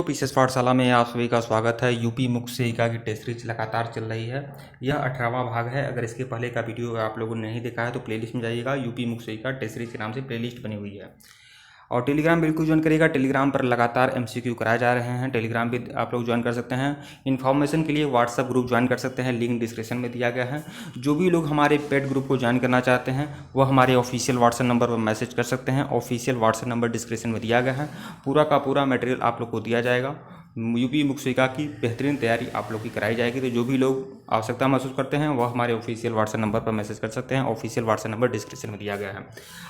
तो पीसेस पाठशाला में आप सभी का स्वागत है। यूपी मुख्य सेविका की टेस्ट सीरीज लगातार चल रही है। यह 18वां भाग है। अगर इसके पहले का वीडियो आप लोगों ने नहीं देखा है तो प्लेलिस्ट में जाइएगा। यूपी मुख्य सेविका टेस्ट सीरीज के नाम से प्लेलिस्ट बनी हुई है। और टेलीग्राम बिल्कुल ज्वाइन करिएगा। टेलीग्राम पर लगातार MCQ कराए जा रहे हैं। टेलीग्राम भी आप लोग ज्वाइन कर सकते हैं। इन्फॉर्मेशन के लिए व्हाट्सअप ग्रुप ज्वाइन कर सकते हैं, लिंक डिस्क्रिप्शन में दिया गया है। जो भी लोग हमारे पेड ग्रुप को ज्वाइन करना चाहते हैं वह हमारे ऑफिशियल व्हाट्सएप नंबर पर मैसेज कर सकते हैं। ऑफिशियल व्हाट्सएप नंबर डिस्क्रिप्शन में दिया गया है। पूरा का पूरा मटेरियल आप लोग को दिया जाएगा। यूपी मुख्य सेविका की बेहतरीन तैयारी आप लोग की कराई जाएगी। तो जो भी लोग आवश्यकता महसूस करते हैं वह हमारे ऑफिशियल व्हाट्सएप नंबर पर मैसेज कर सकते हैं। ऑफिशियल व्हाट्सएप नंबर डिस्क्रिप्शन में दिया गया है।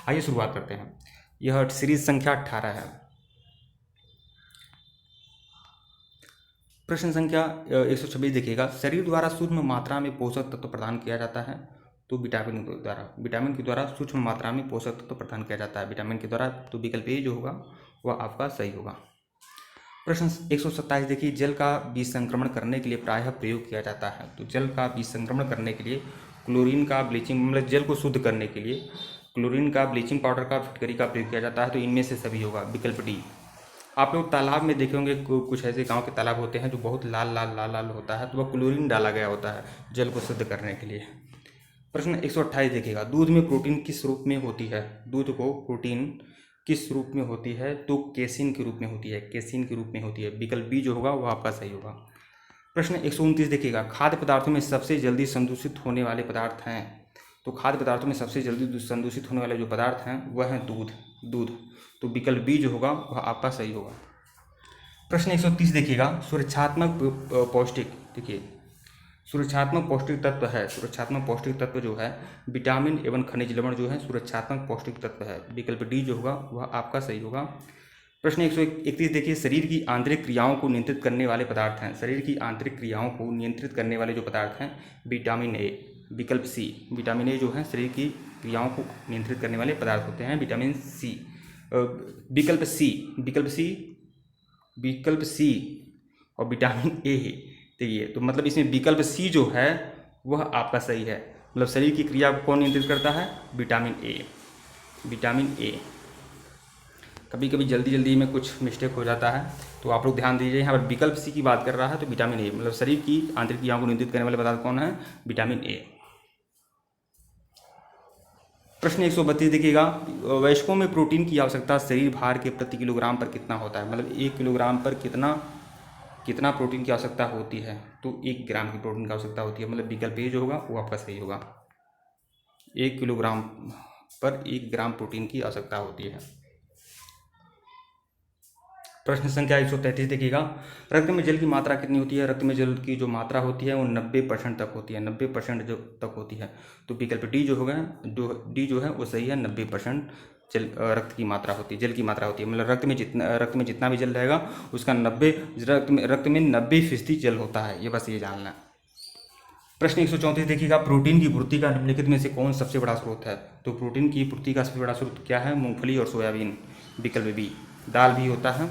आइए शुरुआत करते हैं। यह सीरीज संख्या 18 है। प्रश्न संख्या 126 देखिएगा। शरीर द्वारा सूक्ष्म मात्रा में पोषक तत्व प्रदान किया जाता है तो विटामिन के द्वारा सूक्ष्म मात्रा में पोषक तत्व प्रदान किया जाता है। विटामिन के द्वारा, तो विकल्प ए जो होगा वह आपका सही होगा। प्रश्न 127 देखिए। जल का विसंक्रमण करने के लिए प्रायः प्रयोग किया जाता है। तो जल का विसंक्रमण करने के लिए क्लोरीन का ब्लीचिंग, मतलब जल को शुद्ध करने के लिए क्लोरीन का, ब्लीचिंग पाउडर का, फिटकरी का प्रयोग किया जाता है। तो इनमें से सभी होगा, विकल्प डी। आप लोग तालाब में देखे होंगे, कुछ ऐसे गांव के तालाब होते हैं जो बहुत लाल लाल लाल लाल होता है, तो वह क्लोरीन डाला गया होता है जल को शुद्ध करने के लिए। प्रश्न 128 देखिएगा। दूध में प्रोटीन किस रूप में होती है? दूध को प्रोटीन किस रूप में होती है? तो केसिन के रूप में होती है। केसिन के रूप में होती है। विकल्प बी जो होगा वह आपका सही होगा। प्रश्न 129 देखिएगा। खाद्य पदार्थों में सबसे जल्दी संदूषित होने वाले पदार्थ हैं। तो खाद्य पदार्थों में सबसे जल्दी संदूषित होने वाले जो पदार्थ हैं वह हैं दूध। तो विकल्प बी जो होगा वह आपका सही होगा। प्रश्न 130 देखिएगा। सुरक्षात्मक पौष्टिक, देखिए सुरक्षात्मक पौष्टिक तत्व है। सुरक्षात्मक पौष्टिक तत्व जो है विटामिन एवं खनिज लवण जो है सुरक्षात्मक पौष्टिक तत्व है। विकल्प डी जो होगा वह आपका सही होगा। प्रश्न 131 देखिए। शरीर की आंतरिक क्रियाओं को नियंत्रित करने वाले पदार्थ हैं। शरीर की आंतरिक क्रियाओं को नियंत्रित करने वाले जो पदार्थ हैं, विटामिन ए। विकल्प सी। विटामिन ए जो है शरीर की क्रियाओं को नियंत्रित करने वाले पदार्थ होते हैं, विटामिन सी। विकल्प सी, विकल्प सी और विटामिन ए है। देखिए, तो मतलब इसमें विकल्प सी जो है वह आपका सही है। मतलब शरीर की क्रिया को कौन नियंत्रित करता है? Vitamin A. Vitamin A. कभी कभी जल्दी में कुछ मिस्टेक हो जाता है, तो आप लोग ध्यान दीजिए। यहाँ पर विकल्प सी की बात कर रहा है तो विटामिन ए, मतलब शरीर की आंतरिक क्रियाओं को नियंत्रित करने वाले पदार्थ कौन है? Vitamin A. प्रश्न 132 देखिएगा। वयस्कों में प्रोटीन की आवश्यकता शरीर भार के प्रति किलोग्राम पर कितना होता है? मतलब 1 किलोग्राम पर कितना प्रोटीन की आवश्यकता होती है? तो 1 ग्राम की प्रोटीन की आवश्यकता होती है। मतलब विकल्प ए जो होगा वो आपका सही होगा। 1 किलोग्राम पर 1 ग्राम प्रोटीन की आवश्यकता होती है। प्रश्न संख्या 133 देखिएगा। रक्त में जल की मात्रा कितनी होती है? रक्त में जल की जो मात्रा होती है वो 90% तक होती है। 90% जो तक होती है। तो विकल्प डी जो होगा, डी जो है वो सही है। 90% जल रक्त की मात्रा होती है, जल की मात्रा होती है। मतलब रक्त में जितना भी जल रहेगा उसका 90 रक्त में 90% जल होता है। ये बस ये जानना है। प्रश्न 134 देखिएगा। प्रोटीन की पूर्ति का निम्नलिखित में से कौन सबसे बड़ा स्रोत है? तो प्रोटीन की पूर्ति का सबसे बड़ा स्रोत क्या है? मूंगफली और सोयाबीन। विकल्प बी। दाल भी होता है।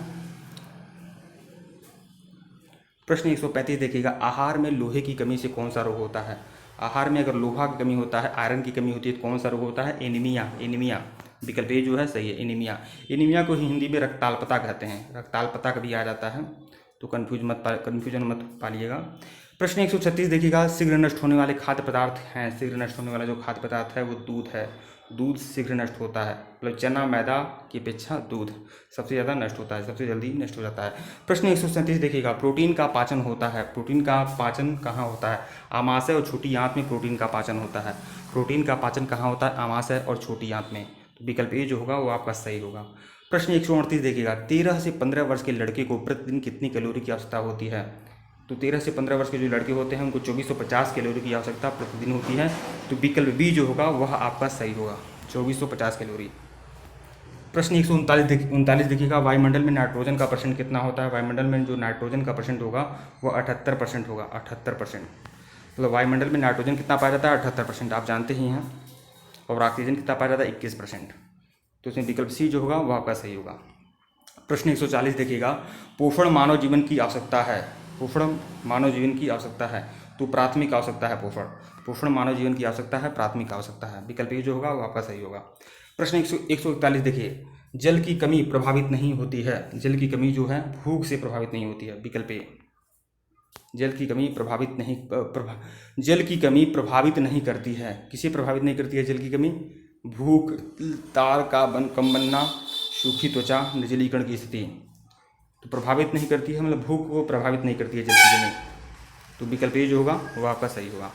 प्रश्न 135 देखिएगा। आहार में लोहे की कमी से कौन सा रोग होता है? आहार में अगर लोहा की कमी होता है, आयरन की कमी होती है तो कौन सा रोग होता है? एनीमिया। विकल्प ए जो है सही है, एनीमिया। एनीमिया को हिंदी में रक्ताल्पता कहते हैं। रक्ताल्पता कभी आ जाता है तो कन्फ्यूजन मत पालिएगा। प्रश्न 136 देखिएगा। शीघ्र नष्ट होने वाले खाद्य पदार्थ हैं। शीघ्र नष्ट होने वाला जो खाद्य पदार्थ है वो दूध है। दूध शीघ्र नष्ट होता है। मतलब चना, मैदा की अपेक्षा दूध सबसे ज़्यादा नष्ट होता है, सबसे जल्दी नष्ट हो जाता है। प्रश्न 137 देखिएगा। प्रोटीन का पाचन होता है। प्रोटीन का पाचन कहाँ होता है? आमाशय और छोटी आंत में प्रोटीन का पाचन होता है। प्रोटीन का पाचन कहाँ होता है? आमाशय और छोटी आंत में। तो विकल्प ए जो होगा वो आपका सही होगा। प्रश्न 138 देखिएगा। 13 से 15 वर्ष के लड़के को प्रतिदिन कितनी कैलोरी की आवश्यकता होती है? तो 13 से 15 वर्ष के जो लड़के होते हैं उनको 2450 कैलोरी की आवश्यकता प्रतिदिन होती है। तो विकल्प बी जो होगा वह आपका सही होगा, 2450 कैलोरी। प्रश्न 139 देखिएगा। वायुमंडल में नाइट्रोजन का परसेंट कितना होता है? वायुमंडल में जो नाइट्रोजन का परसेंट होगा वह 78% होगा। 78%। मतलब वायुमंडल में नाइट्रोजन कितना पाया जाता है? 78%, आप जानते ही हैं। और ऑक्सीजन कितना पाया जाता है? 21%। तो इसमें विकल्प सी जो होगा वह आपका सही होगा। प्रश्न 140 देखिएगा। पोषण मानव जीवन की आवश्यकता है। पोषण मानव जीवन की आवश्यकता है तो प्राथमिक आवश्यकता है। पोषण मानव जीवन की आवश्यकता है, प्राथमिक आवश्यकता है। विकल्प ए जो होगा वो आपका सही होगा। प्रश्न 141 देखिए। जल की कमी प्रभावित नहीं होती है। जल की कमी जो है भूख से प्रभावित नहीं होती है। विकल्प ए, जल की कमी जल की कमी प्रभावित नहीं करती है। किसे प्रभावित नहीं करती है जल की कमी? भूख, तार का कम बनना, सूखी त्वचा, निर्जलीकरण की स्थिति। तो प्रभावित नहीं करती है मतलब भूख को प्रभावित नहीं करती है जल की कमी। तो विकल्प ए जो होगा वो आपका सही होगा।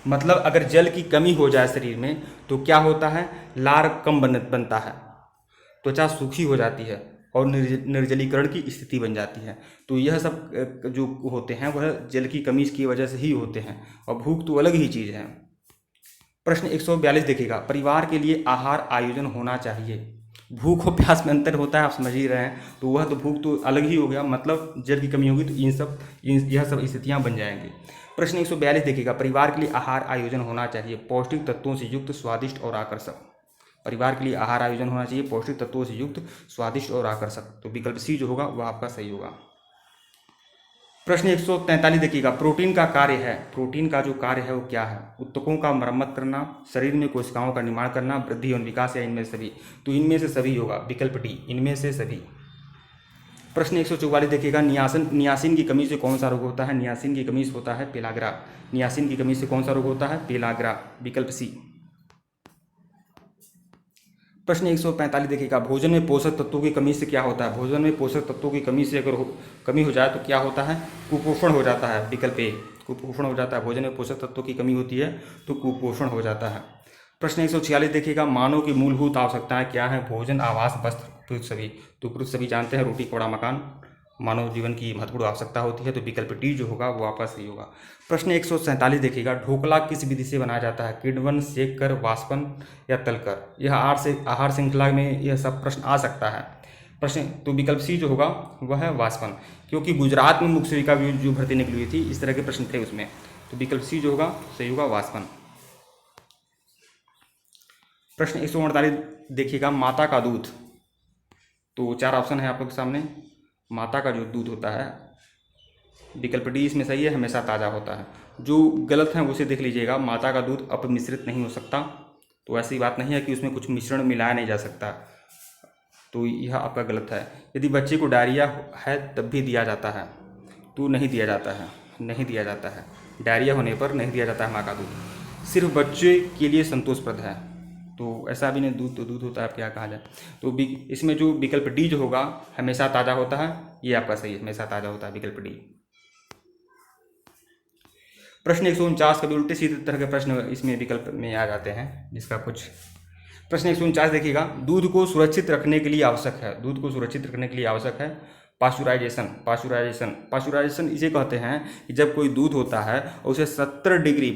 मतलब अगर जल की कमी हो जाए शरीर में तो क्या होता है, लार कम बनता है, त्वचा सूखी हो जाती है और निर्जलीकरण की स्थिति बन जाती है। तो यह सब जो होते हैं वह जल की कमी की वजह से ही होते हैं, और भूख तो अलग ही चीज़ है। प्रश्न 142 देखिएगा, परिवार के लिए आहार आयोजन होना चाहिए। भूख और प्यास में अंतर होता है, आप समझ ही रहे हैं। तो वह तो भूख तो अलग ही हो गया, मतलब जल की कमी होगी तो यह सब स्थितियाँ बन जाएंगी। प्रश्न 142 देखिएगा, परिवार के लिए आहार आयोजन होना चाहिए पौष्टिक तत्वों से युक्त, स्वादिष्ट और आकर्षक। परिवार के लिए आहार आयोजन होना चाहिए पौष्टिक तत्वों से युक्त, स्वादिष्ट और आकर्षक। तो विकल्प सी जो होगा वह आपका सही होगा। प्रश्न 143 देखिएगा, प्रोटीन का कार्य है। प्रोटीन का जो कार्य है वो क्या है? ऊतकों का मरम्मत करना, शरीर में कोशिकाओं का निर्माण करना, वृद्धि एवं विकास, या इनमें से सभी। तो इनमें से सभी होगा, विकल्प डी, इनमें से सभी। प्रश्न 144 देखिएगा, नियासिन की कमी से कौन सा रोग होता है? नियासिन की कमी से होता है पेलाग्रा। नियासिन की कमी से कौन सा रोग होता है? पेलाग्रा, विकल्प सी। प्रश्न 145 देखिएगा, भोजन में पोषक तत्वों की कमी से क्या होता है? भोजन में पोषक तत्वों की कमी से अगर कमी हो जाए तो क्या होता है? कुपोषण हो जाता है, विकल्प ए, कुपोषण हो जाता है। भोजन में पोषक तत्वों की कमी होती है तो कुपोषण हो जाता है। प्रश्न 146 देखिएगा, मानव की मूलभूत आवश्यकताएं क्या है? भोजन, आवास, वस्त्र, पृथ्वी। तो पृथ्वी जानते हैं, रोटी, कपड़ा, मकान मानव जीवन की महत्वपूर्ण आवश्यकता होती है। तो विकल्प डी जो होगा वो आपका सही होगा। प्रश्न 147 देखिएगा, ढोकला किस विधि से बनाया जाता है? किण्वन, सेक कर, वाष्पन या तलकर। यह आहार श्रृंखला में यह सब प्रश्न आ सकता है प्रश्न। तो विकल्प सी जो होगा वह है वाष्पन, क्योंकि गुजरात में मुख्य सेविका जो भर्ती निकली हुई थी, इस तरह के प्रश्न थे उसमें। तो विकल्प सी जो होगा सही होगा, वाष्पन। प्रश्न 148 देखिएगा, माता का दूध। तो 4 ऑप्शन है आप लोग के सामने। माता का जो दूध होता है, विकल्प डी इसमें सही है, हमेशा ताज़ा होता है। जो गलत है उसे देख लीजिएगा, माता का दूध अपमिश्रित नहीं हो सकता। तो ऐसी बात नहीं है कि उसमें कुछ मिश्रण मिलाया नहीं जा सकता, तो यह आपका गलत है। यदि बच्चे को डायरिया है तब भी दिया जाता है, तो नहीं दिया जाता है, नहीं दिया जाता है। डायरिया होने पर नहीं दिया जाता है माँ का दूध, सिर्फ बच्चे के लिए संतोषप्रद है। तो ऐसा भी नहीं, दूध तो दूध होता है, अब क्या कहा जाए। तो इसमें जो विकल्प डी जो होगा हमेशा ताज़ा होता है, ये आपका सही है, हमेशा ताज़ा होता है, विकल्प डी। प्रश्न 149 कभी उल्टे सीधे तरह के प्रश्न इसमें विकल्प में आ जाते हैं, जिसका कुछ। प्रश्न 149 देखिएगा, दूध को सुरक्षित रखने के लिए आवश्यक है। दूध को सुरक्षित रखने के लिए आवश्यक है पाश्चुराइजेशन। पाश्चुराइजेशन पाश्चुराइजेशन इसे कहते हैं कि जब कोई दूध होता है और उसे 70 डिग्री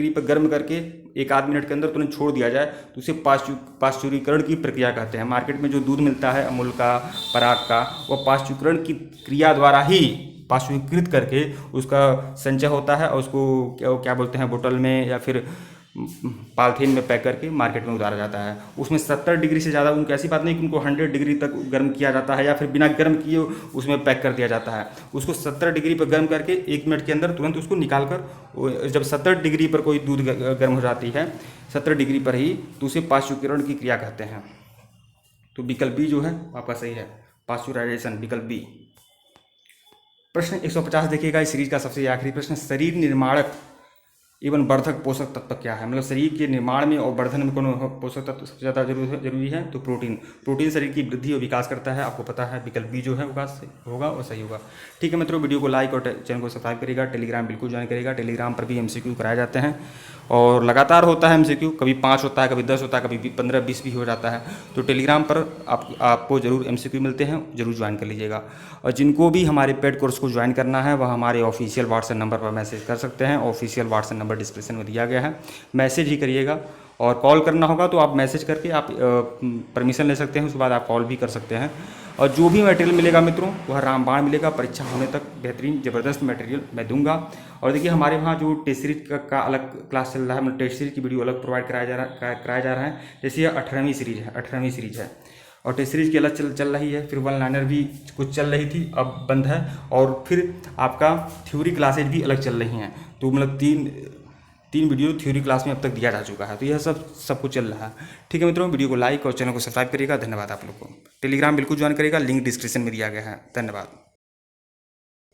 पर गर्म करके 1 आध मिनट के अंदर तुरंत छोड़ दिया जाए तो उसे पाश्चुरीकरण की प्रक्रिया कहते हैं। मार्केट में जो दूध मिलता है अमूल का, पराग का, वह पाश्चुरीकरण की क्रिया द्वारा ही पाश्चुरीकृत करके उसका संचय होता है और उसको क्या बोलते हैं, बोतल में या फिर पॉलिथीन में पैक करके मार्केट में उतारा जाता है। उसमें 70 डिग्री से ज़्यादा उनको, ऐसी बात नहीं कि उनको 100 डिग्री तक गर्म किया जाता है या फिर बिना गर्म किए उसमें पैक कर दिया जाता है। उसको 70 डिग्री पर गर्म करके 1 मिनट के अंदर तुरंत उसको निकाल कर, जब 70 डिग्री पर कोई दूध गर्म हो जाती है 70 डिग्री पर ही, तो उसे पाश्चुरीकरण की क्रिया कहते हैं। तो विकल्प बी जो है आपका सही है, पाश्चुराइजेशन, विकल्प बी। प्रश्न 150 देखिएगा, इस सीरीज का सबसे आखिरी प्रश्न, शरीर निर्माणक एवं वर्धक पोषक तत्व क्या है? मतलब शरीर के निर्माण में और वर्धन में कौन पोषक तत्व सबसे ज़्यादा जरूरी है? तो प्रोटीन। प्रोटीन शरीर की वृद्धि और विकास करता है, आपको पता है, विकल्प बी जो है होगा और सही होगा। ठीक है मित्रों, वीडियो को लाइक और चैनल को सब्सक्राइब करिएगा। टेलीग्राम बिल्कुल ज्वाइन करिएगा, टेलीग्राम पर भी एमसीक्यू कराए जाते हैं और लगातार होता है एमसीक्यू, कभी 5 होता है, कभी 10 होता है, कभी 15-20 भी हो जाता है। तो टेलीग्राम पर आपको जरूर एमसीक्यू मिलते हैं, जरूर ज्वाइन कर लीजिएगा। और जिनको भी हमारे पेड कोर्स को ज्वाइन करना है वह हमारे ऑफिशियल व्हाट्सएप नंबर पर मैसेज कर सकते हैं। ऑफिशियल व्हाट्सएप नंबर डिस्क्रिप्शन में दिया गया है, मैसेज ही करिएगा। और कॉल करना होगा तो आप मैसेज करके आप परमिशन ले सकते हैं, उसके बाद आप कॉल भी कर सकते हैं। और जो भी मटेरियल मिलेगा मित्रों वह रामबाण मिलेगा, परीक्षा होने तक बेहतरीन ज़बरदस्त मटेरियल मैं दूंगा। और देखिए हमारे वहाँ जो टेस्ट सीरीज का अलग क्लास चल रहा है, मतलब टेस्ट सीरीज की वीडियो अलग प्रोवाइड कराया जा रहा है। जैसे ये 18वीं सीरीज है और टेस्ट सीरीज की अलग चल रही है, फिर 1 लाइनर भी कुछ चल रही थी, अब बंद है। और फिर आपका थ्योरी क्लासेज भी अलग चल रही हैं। तो मतलब 3 वीडियो थ्योरी क्लास में अब तक दिया जा चुका है। तो यह सब कुछ चल रहा है। ठीक है मित्रों, वीडियो को लाइक और चैनल को सब्सक्राइब करिएगा। धन्यवाद आप लोग को। टेलीग्राम बिल्कुल ज्वाइन करिएगा, लिंक डिस्क्रिप्शन में दिया गया है। धन्यवाद।